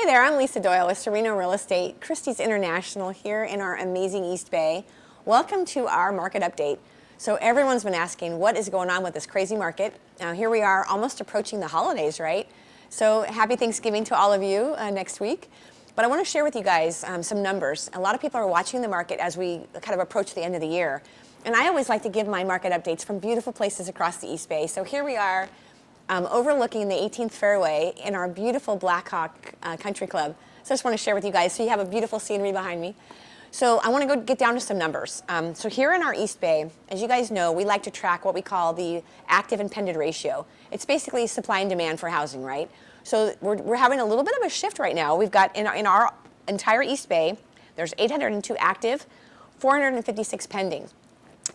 Hey there, I'm Lisa Doyle with Sereno Real Estate, Christie's International here in our amazing East Bay. Welcome to our market update. So everyone's been asking what is going on with this crazy market. Now here we are almost approaching the holidays, right? So happy Thanksgiving to all of you next week. But I want to share with you guys some numbers. A lot of people are watching the market as we kind of approach the end of the year. And I always like to give my market updates from beautiful places across the East Bay. So here we are overlooking the 18th fairway in our beautiful Blackhawk Country Club. So I just want to share with you guys so you have a beautiful scenery behind me. So I want to get down to some numbers. So here in our East Bay, as you guys know, we like to track what we call the active and pending ratio. It's basically supply and demand for housing, right? So we're having a little bit of a shift right now. We've got in our entire East Bay, there's 802 active, 456 pending.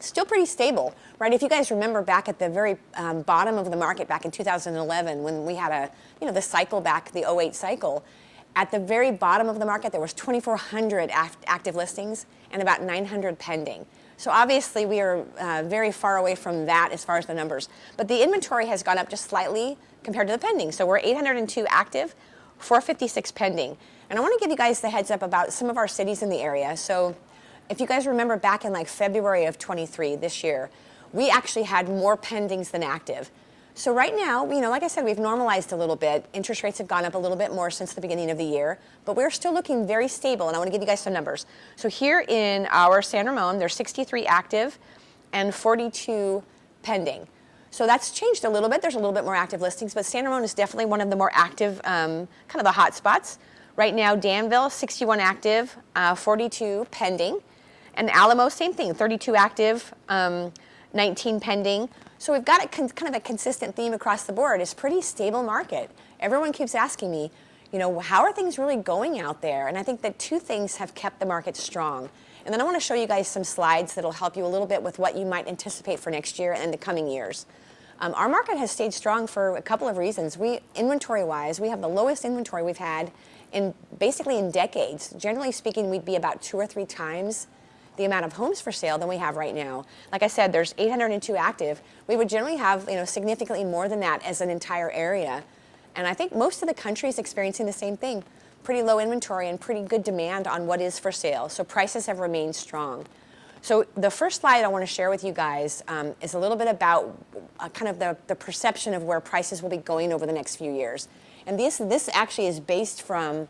Still pretty stable, right? If you guys remember back at the very bottom of the market back in 2011 when we had the cycle back, the '08 cycle, at the very bottom of the market there was 2,400 active listings and about 900 pending. So obviously we are very far away from that as far as the numbers. But the inventory has gone up just slightly compared to the pending. So we're 802 active, 456 pending. And I want to give you guys the heads up about some of our cities in the area. So if you guys remember back in like February of 23 this year, we actually had more pendings than active. So right now, like I said, we've normalized a little bit. Interest rates have gone up a little bit more since the beginning of the year, but we're still looking very stable, and I want to give you guys some numbers. So here in our San Ramon, there's 63 active and 42 pending. So that's changed a little bit. There's a little bit more active listings, but San Ramon is definitely one of the more active, kind of the hot spots. Right now, Danville, 61 active, 42 pending. And Alamo, same thing, 32 active, 19 pending. So we've got kind of a consistent theme across the board. It's a pretty stable market. Everyone keeps asking me, how are things really going out there? And I think that two things have kept the market strong. And then I want to show you guys some slides that'll help you a little bit with what you might anticipate for next year and the coming years. Our market has stayed strong for a couple of reasons. Inventory-wise, we have the lowest inventory we've had basically in decades. Generally speaking, we'd be about 2 or 3 times the amount of homes for sale than we have right now. Like I said, there's 802 active. We would generally have significantly more than that as an entire area. And I think most of the country is experiencing the same thing. Pretty low inventory and pretty good demand on what is for sale. So prices have remained strong. So the first slide I want to share with you guys is a little bit about kind of the perception of where prices will be going over the next few years. And this actually is based from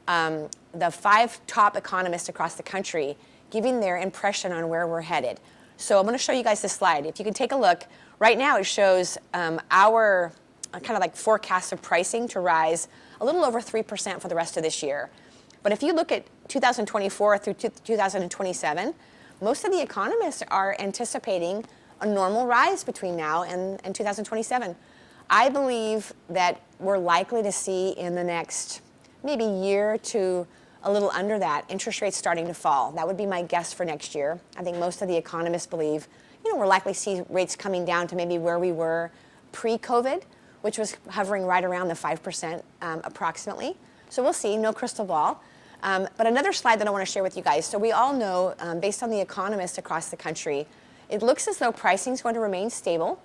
the 5 top economists across the country giving their impression on where we're headed. So I'm going to show you guys this slide. If you can take a look, right now it shows our kind of like forecast of pricing to rise a little over 3% for the rest of this year. But if you look at 2024 through 2027, most of the economists are anticipating a normal rise between now and 2027. I believe that we're likely to see in the next maybe year to a little under that, interest rates starting to fall. That would be my guess for next year. I think most of the economists believe, we're likely to see rates coming down to maybe where we were pre-COVID, which was hovering right around the 5% approximately. So we'll see, no crystal ball. But another slide that I want to share with you guys. So we all know, based on the economists across the country, it looks as though pricing is going to remain stable.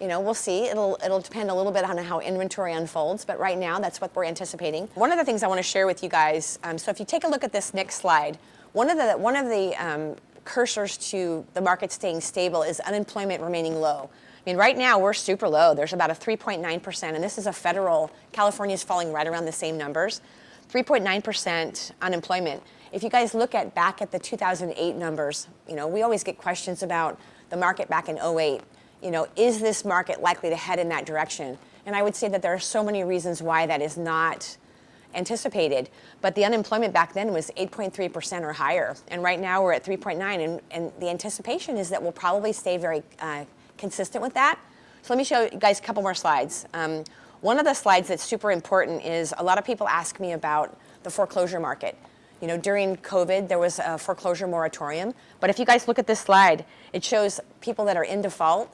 We'll see. It'll depend a little bit on how inventory unfolds, but right now that's what we're anticipating. One of the things I want to share with you guys, so if you take a look at this next slide, one of the cursors to the market staying stable is unemployment remaining low. I mean, right now we're super low. There's about a 3.9%, and this is a federal. California's falling right around the same numbers, 3.9% unemployment. If you guys look back at the 2008 numbers, we always get questions about the market back in '08. Is this market likely to head in that direction? And I would say that there are so many reasons why that is not anticipated. But the unemployment back then was 8.3% or higher. And right now we're at 3.9. And the anticipation is that we'll probably stay very consistent with that. So let me show you guys a couple more slides. One of the slides that's super important is a lot of people ask me about the foreclosure market. During COVID, there was a foreclosure moratorium. But if you guys look at this slide, it shows people that are in default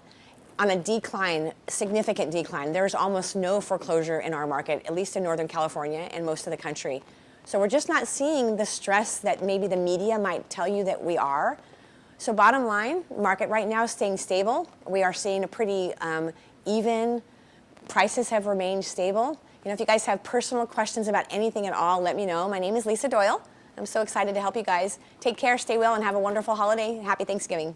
on a decline, significant decline. There's almost no foreclosure in our market, at least in Northern California and most of the country. So we're just not seeing the stress that maybe the media might tell you that we are. So bottom line, market right now is staying stable. We are seeing a pretty even. Prices have remained stable. You know, if you guys have personal questions about anything at all, let me know. My name is Lisa Doyle. I'm so excited to help you guys. Take care, stay well, and have a wonderful holiday. Happy Thanksgiving.